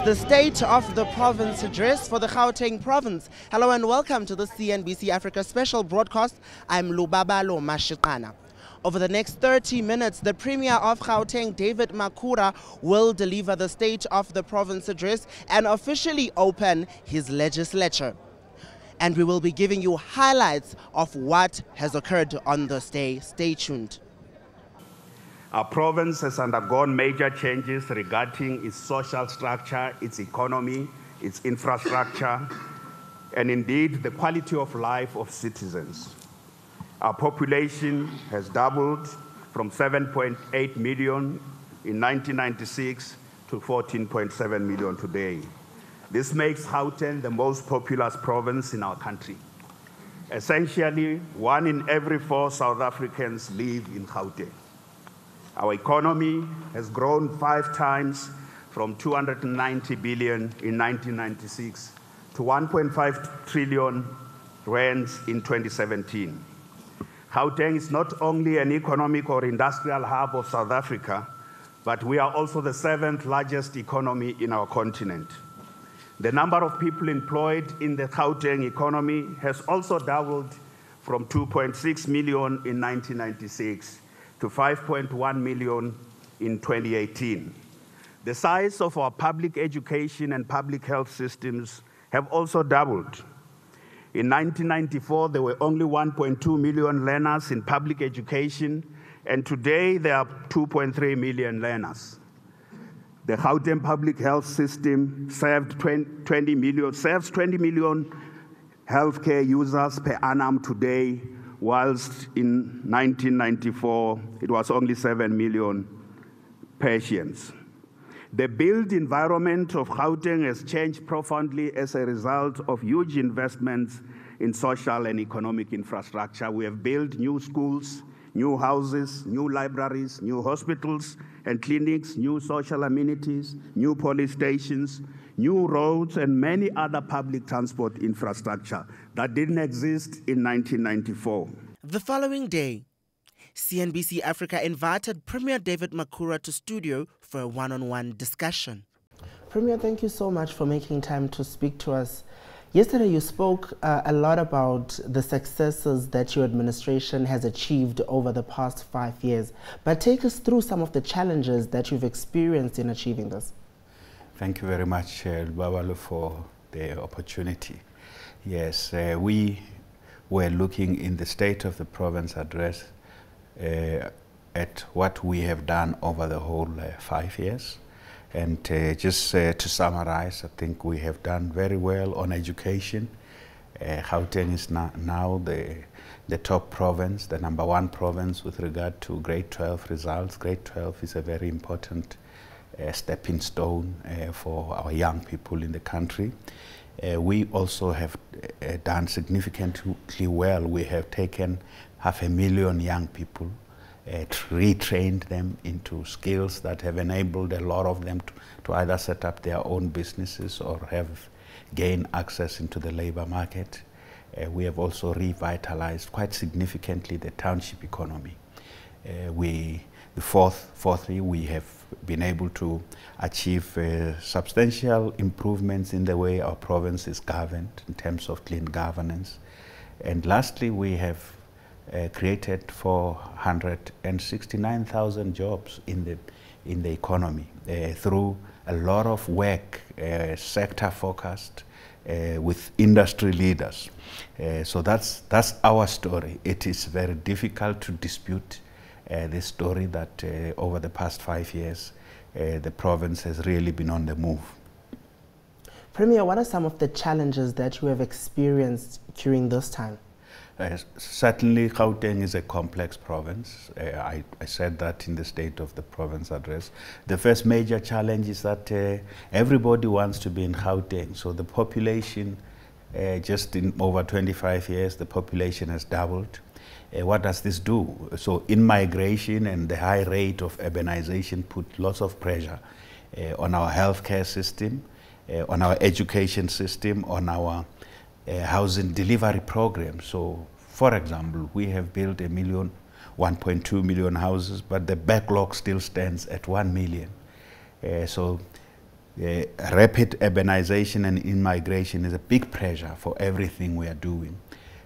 the State of the Province address for the Gauteng Province. Hello and welcome to the CNBC Africa special broadcast. I'm Lubabalo Mashiqana. Over the next 30 minutes, the Premier of Gauteng, David Makhura, will deliver the State of the Province address and officially open his legislature. And we will be giving you highlights of what has occurred on this day. Stay tuned. Our province has undergone major changes regarding its social structure, its economy, its infrastructure, and indeed the quality of life of citizens. Our population has doubled from 7.8 million in 1996 to 14.7 million today. This makes Gauteng the most populous province in our country. Essentially, 1 in every 4 South Africans live in Gauteng. Our economy has grown 5 times from 290 billion in 1996 to 1.5 trillion rands in 2017. Gauteng is not only an economic or industrial hub of South Africa, but we are also the 7th largest economy in our continent. The number of people employed in the Gauteng economy has also doubled from 2.6 million in 1996 to 5.1 million in 2018. The size of our public education and public health systems have also doubled. In 1994, there were only 1.2 million learners in public education, and today there are 2.3 million learners. The Gauteng public health system serves 20 million healthcare users per annum today, whilst in 1994, it was only 7 million patients. The built environment of Gauteng has changed profoundly as a result of huge investments in social and economic infrastructure. We have built new schools, new houses, new libraries, new hospitals and clinics, new social amenities, new police stations, new roads, and many other public transport infrastructure that didn't exist in 1994. The following day, CNBC Africa invited Premier David Makhura to studio for a one-on-one discussion. Premier, thank you so much for making time to speak to us. Yesterday you spoke a lot about the successes that your administration has achieved over the past 5 years, but take us through some of the challenges that you've experienced in achieving this. Thank you very much, Babalo, for the opportunity. Yes, we were looking in the State of the Province address at what we have done over the whole 5 years. And just to summarize, I think we have done very well on education. Gauteng is now the top province, the #1 province with regard to grade 12 results. Grade 12 is a very important stepping stone for our young people in the country. We also have done significantly well. We have taken 500,000 young people, retrained them into skills that have enabled a lot of them to either set up their own businesses or have gained access into the labor market. We have also revitalized quite significantly the township economy. Fourthly, we have been able to achieve substantial improvements in the way our province is governed in terms of clean governance. And lastly, we have created 469,000 jobs in the economy through a lot of work, sector focused, with industry leaders. So that's our story. It is very difficult to dispute the story that over the past 5 years, the province has really been on the move. Premier, what are some of the challenges that you have experienced during this time? Certainly, Gauteng is a complex province. I said that in the State of the Province address. The first major challenge is that everybody wants to be in Gauteng. So the population, just in over 25 years, the population has doubled. What does this do? So in-migration and the high rate of urbanization put lots of pressure on our healthcare system, on our education system, on our housing delivery program. So, for example, we have built 1.2 million houses, but the backlog still stands at 1 million. So rapid urbanization and immigration is a big pressure for everything we are doing.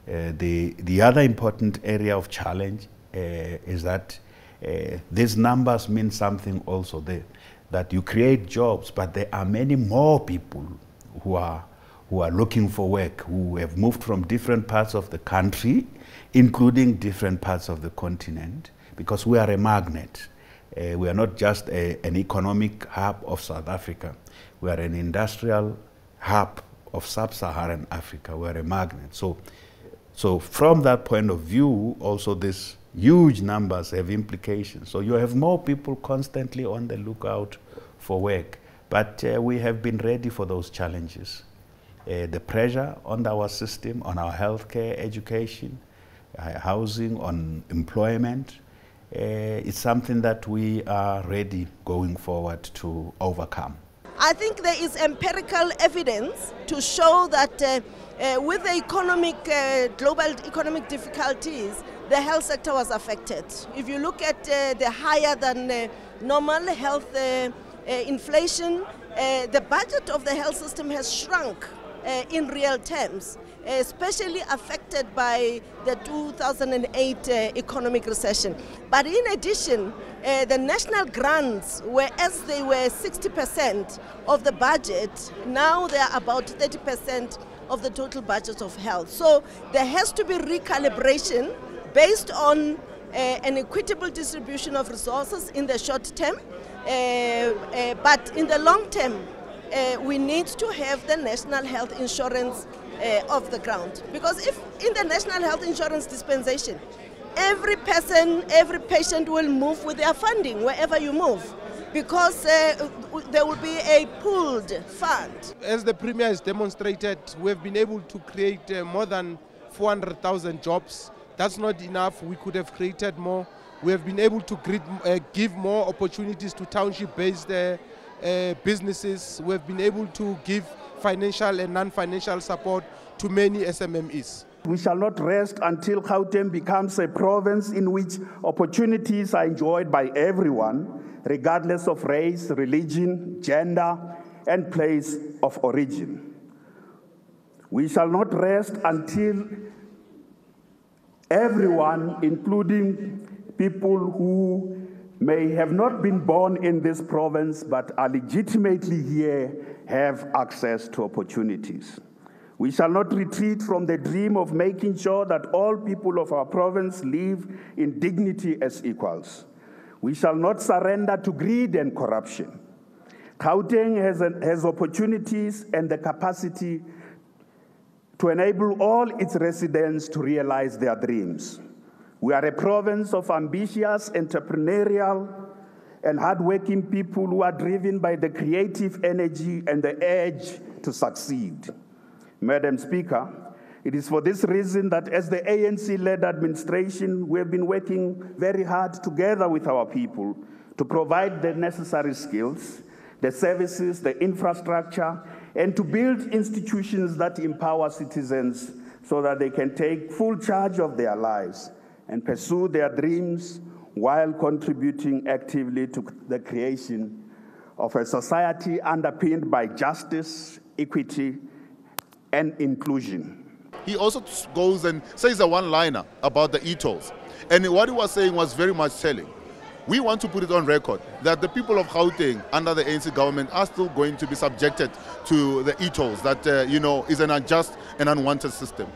The other important area of challenge is that these numbers mean something also, that you create jobs, but there are many more people who are looking for work, who have moved from different parts of the country, including different parts of the continent, because we are a magnet. We are not just an economic hub of South Africa. We are an industrial hub of sub-Saharan Africa. We are a magnet. So from that point of view, also these huge numbers have implications. So you have more people constantly on the lookout for work. But we have been ready for those challenges. The pressure on our system, on our healthcare, education, housing, on employment, it's something that we are ready going forward to overcome. I think there is empirical evidence to show that with the global economic difficulties, the health sector was affected. If you look at the higher than normal health inflation, the budget of the health system has shrunk in real terms, especially affected by the 2008 economic recession. But in addition, the national grants, whereas they were 60% of the budget, now they are about 30% of the total budget of health. So there has to be recalibration based on an equitable distribution of resources in the short term, but in the long term, we need to have the national health insurance off the ground. Because if in the national health insurance dispensation, every person, every patient will move with their funding wherever you move, because there will be a pooled fund. As the Premier has demonstrated, we have been able to create more than 400,000 jobs. That's not enough. We could have created more. We have been able to give more opportunities to township-based businesses. We have been able to give financial and non-financial support to many SMMEs. We shall not rest until Gauteng becomes a province in which opportunities are enjoyed by everyone, regardless of race, religion, gender, and place of origin. We shall not rest until everyone, including people who may have not been born in this province but are legitimately here, have access to opportunities. We shall not retreat from the dream of making sure that all people of our province live in dignity as equals. We shall not surrender to greed and corruption. Gauteng has opportunities and the capacity to enable all its residents to realize their dreams. We are a province of ambitious, entrepreneurial, and hardworking people who are driven by the creative energy and the urge to succeed. Madam Speaker, it is for this reason that as the ANC-led administration, we have been working very hard together with our people to provide the necessary skills, the services, the infrastructure, and to build institutions that empower citizens so that they can take full charge of their lives and pursue their dreams while contributing actively to the creation of a society underpinned by justice, equity, and inclusion. He also goes and says a one-liner about the e-tolls. And what he was saying was very much telling. We want to put it on record that the people of Gauteng under the ANC government are still going to be subjected to the e-tolls that, is an unjust and unwanted system.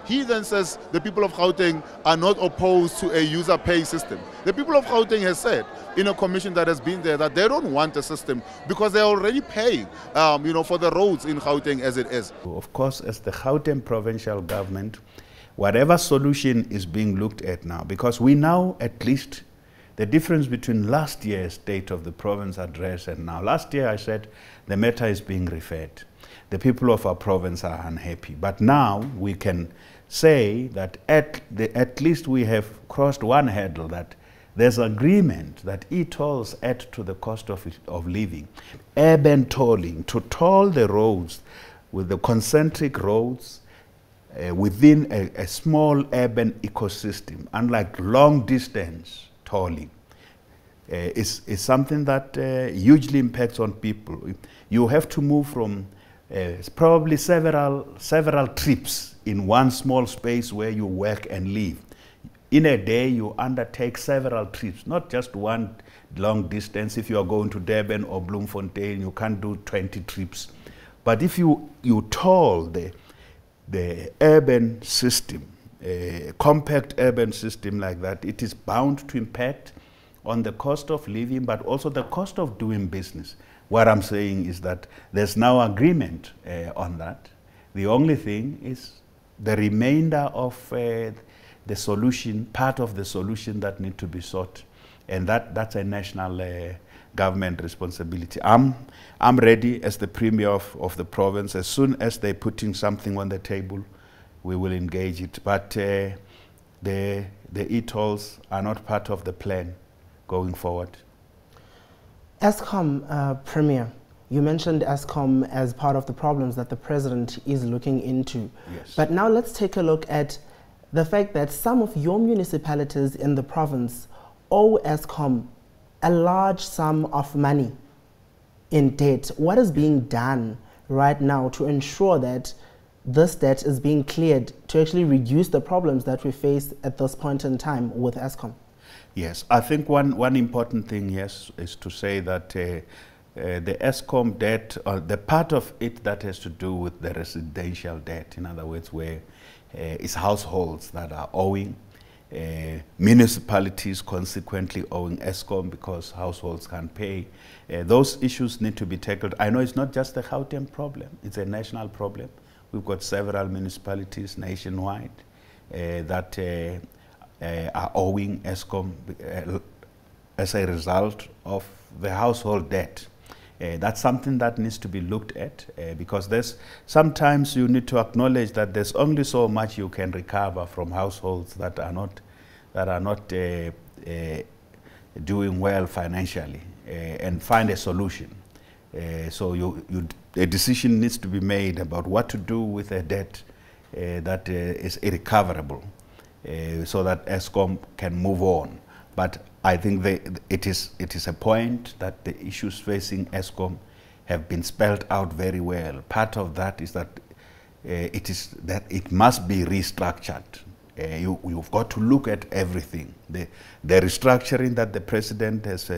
He then says the people of Gauteng are not opposed to a user pay system. The people of Gauteng has said in a commission that has been there that they don't want a system because they're already paying, for the roads in Gauteng as it is. Of course, as the Gauteng Provincial Government, whatever solution is being looked at now, because we now at least the difference between last year's State of the Province address and now. Last year I said the matter is being referred. The people of our province are unhappy. But now we can say that at least we have crossed one hurdle, that there's agreement that e-tolls add to the cost of living. Urban tolling, to toll the roads with the concentric roads within a small urban ecosystem, unlike long distance tolling. is something that hugely impacts on people. You have to move from probably several trips in one small space where you work and live. In a day, you undertake several trips, not just one long distance. If you are going to Durban or Bloemfontein, you can't do 20 trips. But if you toll the urban system, compact urban system like that, it is bound to impact on the cost of living, but also the cost of doing business. What I'm saying is that there's now agreement on that. The only thing is the remainder of the solution, part of the solution that need to be sought, and that's a national government responsibility. I'm ready as the Premier of the province. As soon as they're putting something on the table, we will engage it. But the e-tolls are not part of the plan going forward. Eskom, Premier, you mentioned Eskom as part of the problems that the President is looking into. Yes. But now let's take a look at the fact that some of your municipalities in the province owe Eskom a large sum of money in debt. What is being done right now to ensure that this debt is being cleared to actually reduce the problems that we face at this point in time with Eskom? Yes, I think one important thing, yes, is to say that the Eskom debt, the part of it that has to do with the residential debt, in other words, where it's households that are owing, municipalities consequently owing Eskom because households can't pay. Those issues need to be tackled. I know it's not just the Gauteng problem, it's a national problem. We've got several municipalities nationwide that are owing Eskom as a result of the household debt. That's something that needs to be looked at because sometimes you need to acknowledge that there's only so much you can recover from households that are not doing well financially and find a solution. So a decision needs to be made about what to do with a debt that is irrecoverable. So that Eskom can move on. But I think it is a point that the issues facing Eskom have been spelled out very well. Part of that is that it must be restructured. You've got to look at everything. The restructuring that the President has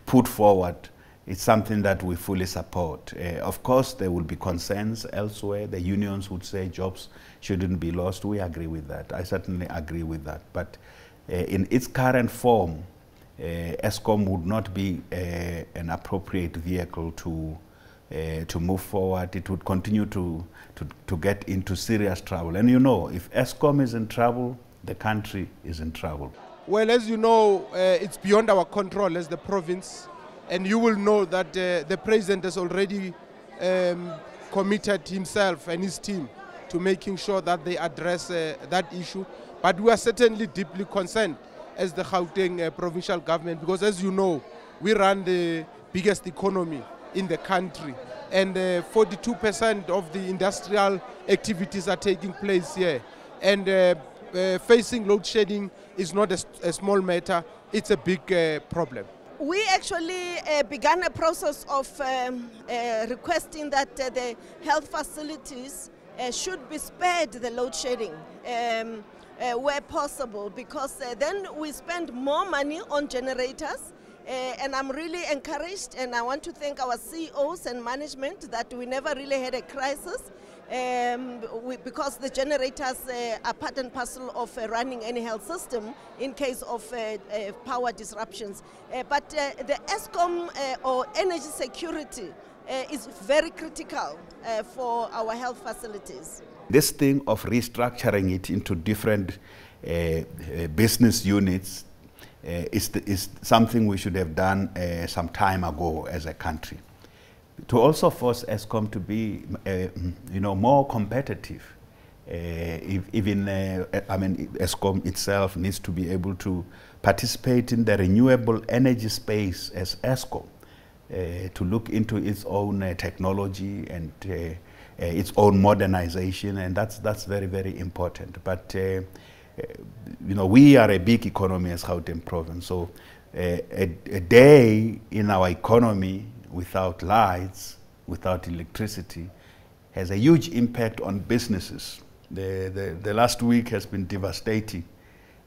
put forward is something that we fully support. Of course, there will be concerns elsewhere. The unions would say jobs shouldn't be lost. We agree with that. I certainly agree with that. But in its current form, Eskom would not be an appropriate vehicle to move forward. It would continue to get into serious trouble. And you know, if Eskom is in trouble, the country is in trouble. Well, as you know, it's beyond our control as the province. And you will know that the President has already committed himself and his team to making sure that they address that issue. But we are certainly deeply concerned as the Gauteng Provincial Government because, as you know, we run the biggest economy in the country. And 42% of the industrial activities are taking place here. And facing load shedding is not a small matter, it's a big problem. We actually began a process of requesting that the health facilities should be spared the load shedding where possible, because then we spend more money on generators. And I'm really encouraged, and I want to thank our CEOs and management that we never really had a crisis because the generators are part and parcel of running any health system in case of power disruptions. But the Eskom or energy security is very critical for our health facilities. This thing of restructuring it into different business units is something we should have done some time ago as a country. To also force Eskom to be, more competitive. I mean, Eskom itself needs to be able to participate in the renewable energy space as Eskom, to look into its own technology and its own modernization, and that's very, very important. But we are a big economy as Gauteng province, so A day in our economy without lights, without electricity, has a huge impact on businesses. The last week has been devastating.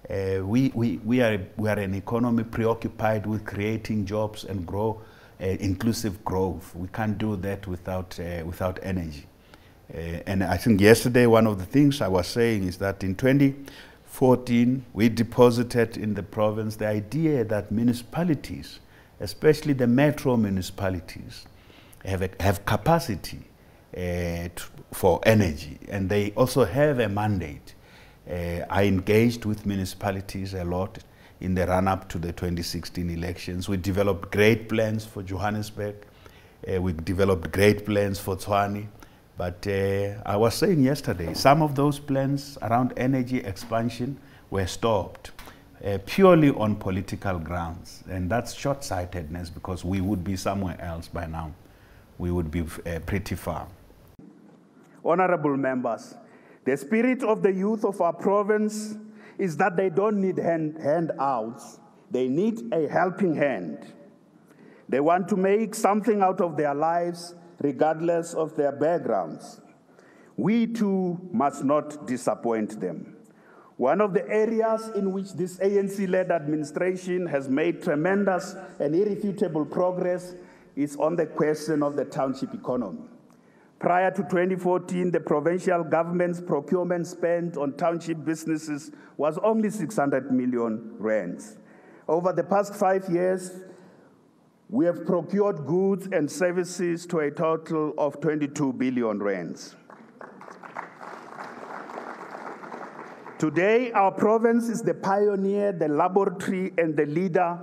We are an economy preoccupied with creating jobs and inclusive growth. We can't do that without energy. And I think yesterday one of the things I was saying is that in 2014 we deposited in the province the idea that municipalities, especially the metro municipalities, have capacity for energy, and they also have a mandate. I engaged with municipalities a lot in the run-up to the 2016 elections. We developed great plans for Johannesburg. We developed great plans for Tshwane. But I was saying yesterday, some of those plans around energy expansion were stopped purely on political grounds. And that's short-sightedness, because we would be somewhere else by now. We would be pretty far. Honorable members, the spirit of the youth of our province is that they don't need handouts. They need a helping hand. They want to make something out of their lives, regardless of their backgrounds. We too must not disappoint them. One of the areas in which this ANC-led administration has made tremendous and irrefutable progress is on the question of the township economy. Prior to 2014, the provincial government's procurement spend on township businesses was only 600 million rands. Over the past 5 years, we have procured goods and services to a total of 22 billion rands. Today, our province is the pioneer, the laboratory, and the leader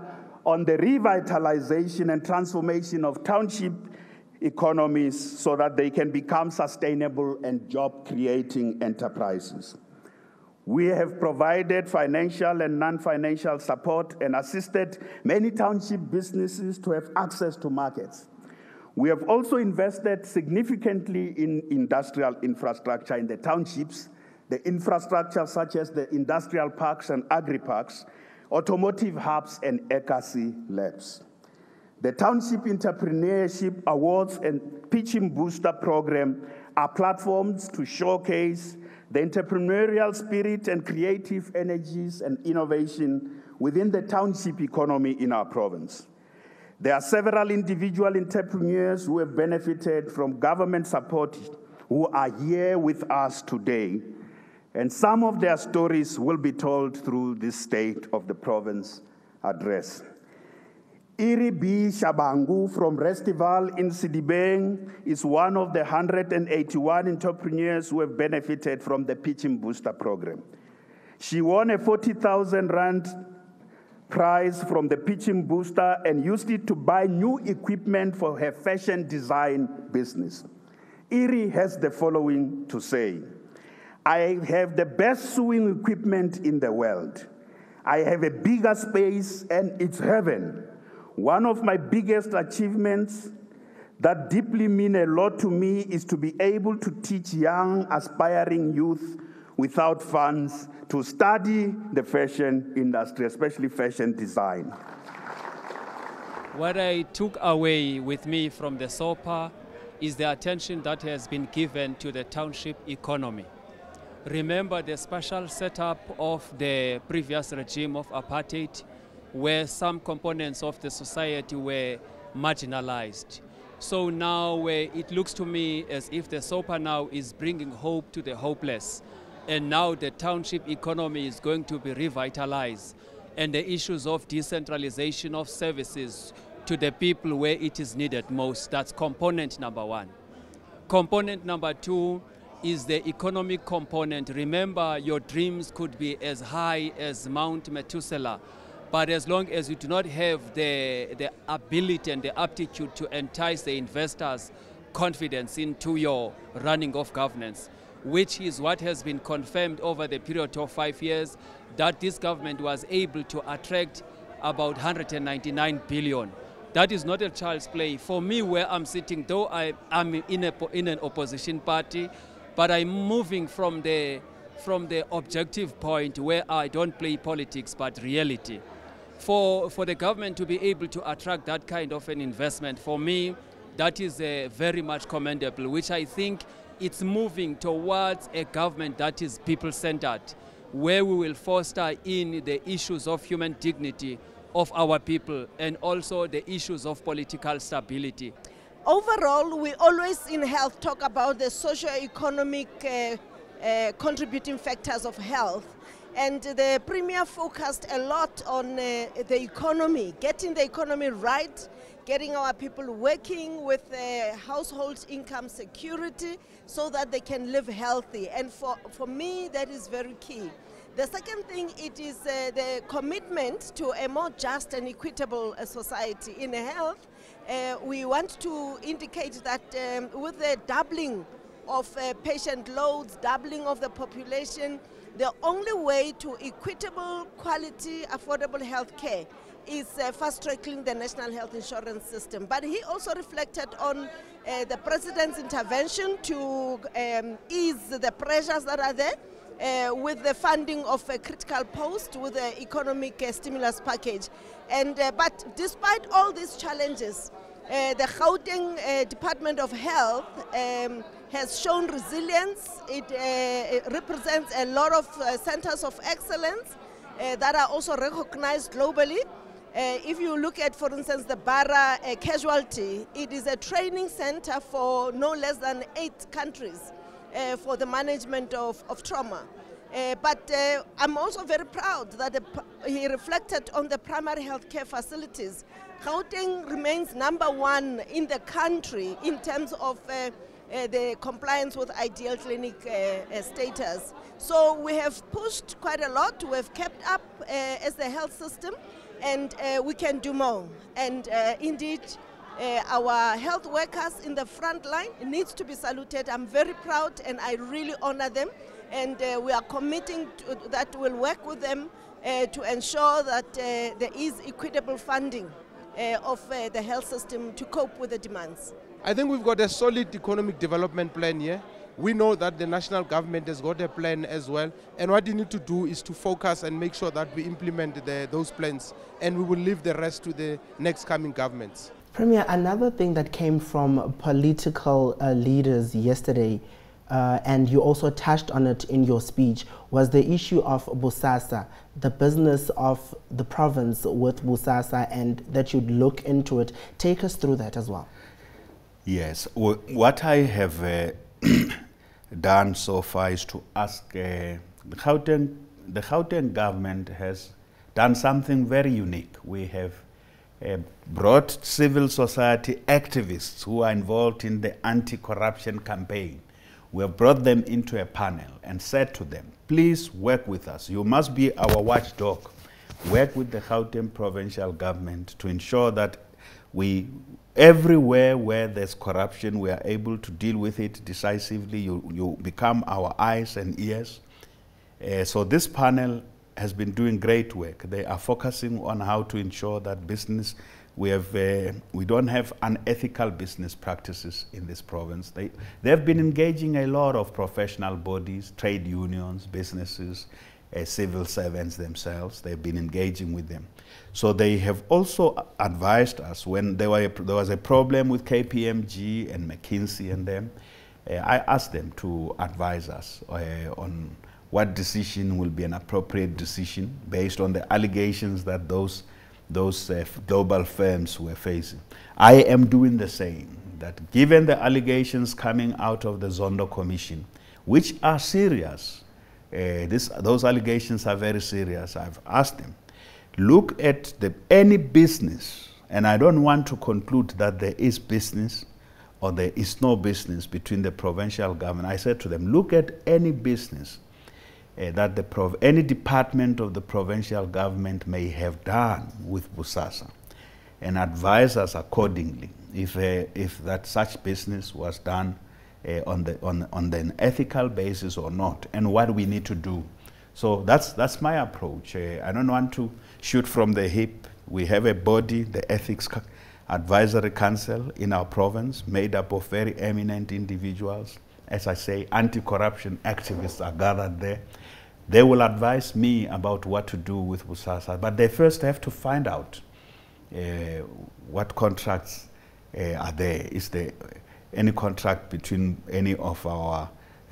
on the revitalization and transformation of township economies so that they can become sustainable and job-creating enterprises. We have provided financial and non-financial support and assisted many township businesses to have access to markets. We have also invested significantly in industrial infrastructure in the townships, the infrastructure such as the industrial parks and agri-parks, automotive hubs, and ECAC labs. The Township Entrepreneurship Awards and Pitching Booster Program are platforms to showcase the entrepreneurial spirit and creative energies and innovation within the township economy in our province. There are several individual entrepreneurs who have benefited from government support who are here with us today, and some of their stories will be told through this State of the Province address. Iri B. Shabangu from Restival in Sidibeng is one of the 181 entrepreneurs who have benefited from the Pitching Booster Program. She won a 40,000 Rand prize from the Pitching Booster and used it to buy new equipment for her fashion design business. Iri has the following to say: I have the best sewing equipment in the world. I have a bigger space and it's heaven. One of my biggest achievements that deeply mean a lot to me is to be able to teach young, aspiring youth without funds to study the fashion industry, especially fashion design. What I took away with me from the SOPA is the attention that has been given to the township economy. Remember the special setup of the previous regime of apartheid, where some components of the society were marginalized. So now it looks to me as if the SOPA now is bringing hope to the hopeless. And now the township economy is going to be revitalized. And the issues of decentralization of services to the people where it is needed most. That's component number one. Component number two is the economic component. Remember, your dreams could be as high as Mount Methuselah, but as long as you do not have the ability and the aptitude to entice the investors' confidence into your running of governance, which is what has been confirmed over the period of 5 years, that this government was able to attract about 199 billion. That is not a child's play. For me, where I'm sitting, though I'm in an opposition party, but I'm moving from the objective point where I don't play politics but reality. for the government to be able to attract that kind of an investment, for me, that is very much commendable, which I think it's moving towards a government that is people-centered, where we will foster in the issues of human dignity of our people and also the issues of political stability. Overall, we always in health talk about the socio-economic contributing factors of health. And the Premier focused a lot on the economy, getting the economy right, getting our people working with household income security so that they can live healthy. And for me, that is very key. The second thing, it is the commitment to a more just and equitable society. In health, we want to indicate that with the doubling of patient loads, doubling of the population, the only way to equitable, quality, affordable health care is fast-tracking the national health insurance system. But he also reflected on the President's intervention to ease the pressures that are there with the funding of a critical post with the economic stimulus package. And but despite all these challenges, the Gauteng Department of Health has shown resilience. It represents a lot of centers of excellence that are also recognized globally. If you look at, for instance, the Bara casualty, it is a training center for no less than 8 countries for the management of trauma. But I'm also very proud that he reflected on the primary healthcare facilities. Gauteng remains #1 in the country in terms of the compliance with ideal clinic status. So we have pushed quite a lot. We have kept up as the health system, and we can do more. And indeed, our health workers in the front line needs to be saluted. I'm very proud and I really honor them. And we are committing to that we'll work with them to ensure that there is equitable funding of the health system to cope with the demands. I think we've got a solid economic development plan here. We know that the national government has got a plan as well. And what you need to do is to focus and make sure that we implement those plans. And we will leave the rest to the next coming governments. Premier, another thing that came from political leaders yesterday, and you also touched on it in your speech, was the issue of Bosasa, the business of the province with Bosasa, and that you'd look into it. Take us through that as well. Yes, what I have done so far is to ask the Gauteng government has done something very unique. We have brought civil society activists who are involved in the anti-corruption campaign. We have brought them into a panel and said to them, please work with us. You must be our watchdog. Work with the Gauteng Provincial Government to ensure that everywhere where there's corruption, we are able to deal with it decisively. You become our eyes and ears. So this panel has been doing great work. They are focusing on how to ensure that business, we don't have unethical business practices in this province. They've been engaging a lot of professional bodies, trade unions, businesses, civil servants themselves. They've been engaging with them. So they have also advised us when there was a problem with KPMG and McKinsey and them. I asked them to advise us on what decision will be an appropriate decision based on the allegations that those global firms were facing. I am doing the same, that given the allegations coming out of the Zondo Commission, which are serious, those allegations are very serious. I've asked them, look at any business, and I don't want to conclude that there is business or there is no business between the provincial government. I said to them, look at any business that any department of the provincial government may have done with Bosasa and advise us accordingly if that such business was done on an ethical basis or not, and what we need to do. So that's my approach. I don't want to shoot from the hip. We have a body, the Ethics Advisory Council in our province, made up of very eminent individuals. As I say, anti-corruption activists are gathered there. They will advise me about what to do with Bosasa, but they first have to find out what contracts are there. Is there any contract between any of our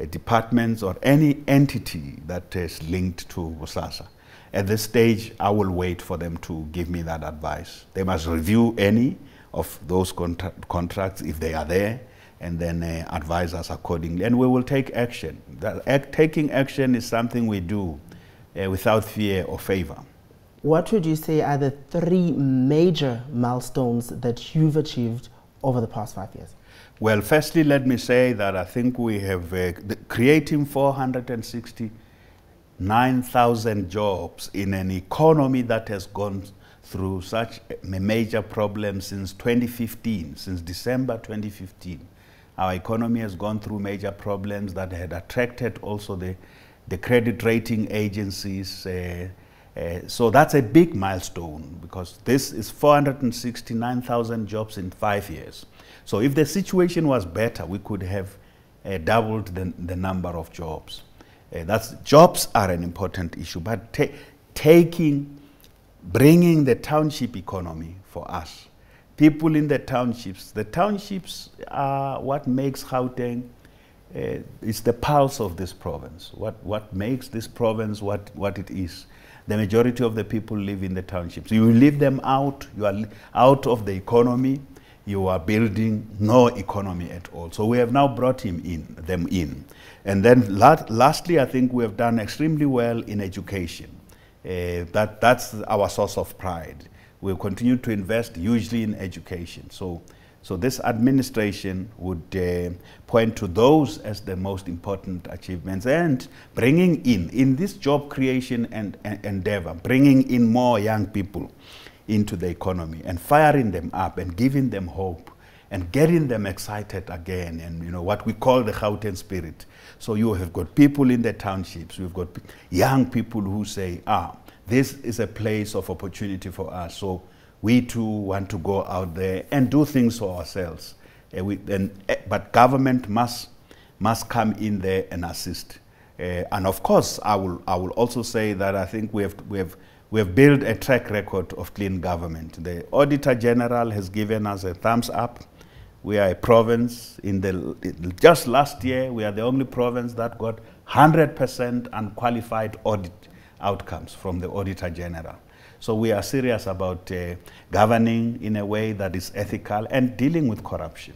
departments or any entity that is linked to Bosasa? At this stage, I will wait for them to give me that advice. They must review any of those contracts if they are there, and then advise us accordingly, and we will take action. Taking action is something we do without fear or favor. What would you say are the 3 major milestones that you've achieved over the past 5 years? Well, firstly, let me say that I think we have creating 469,000 jobs in an economy that has gone through such a major problem since 2015, since December 2015. Our economy has gone through major problems that had attracted also the credit rating agencies. So that's a big milestone, because this is 469,000 jobs in 5 years. So if the situation was better, we could have doubled the number of jobs. Jobs are an important issue, but bringing the township economy for us, people in the townships are what makes Gauteng, it's the pulse of this province, what makes this province what it is. The majority of the people live in the townships. You leave them out, you are out of the economy, you are building no economy at all. So we have now brought them in. And then lastly, I think we have done extremely well in education. That's our source of pride. We'll continue to invest hugely in education. So this administration would point to those as the most important achievements, and bringing in this job creation and endeavor, bringing in more young people into the economy and firing them up and giving them hope and getting them excited again, and what we call the Gauteng spirit. So you have got people in the townships, we've got young people who say, this is a place of opportunity for us. So we too want to go out there and do things for ourselves. But government must come in there and assist. And of course, I will also say that I think we have built a track record of clean government. The Auditor General has given us a thumbs up. We are a province, just last year, we are the only province that got 100% unqualified audit outcomes from the Auditor General. So we are serious about governing in a way that is ethical and dealing with corruption.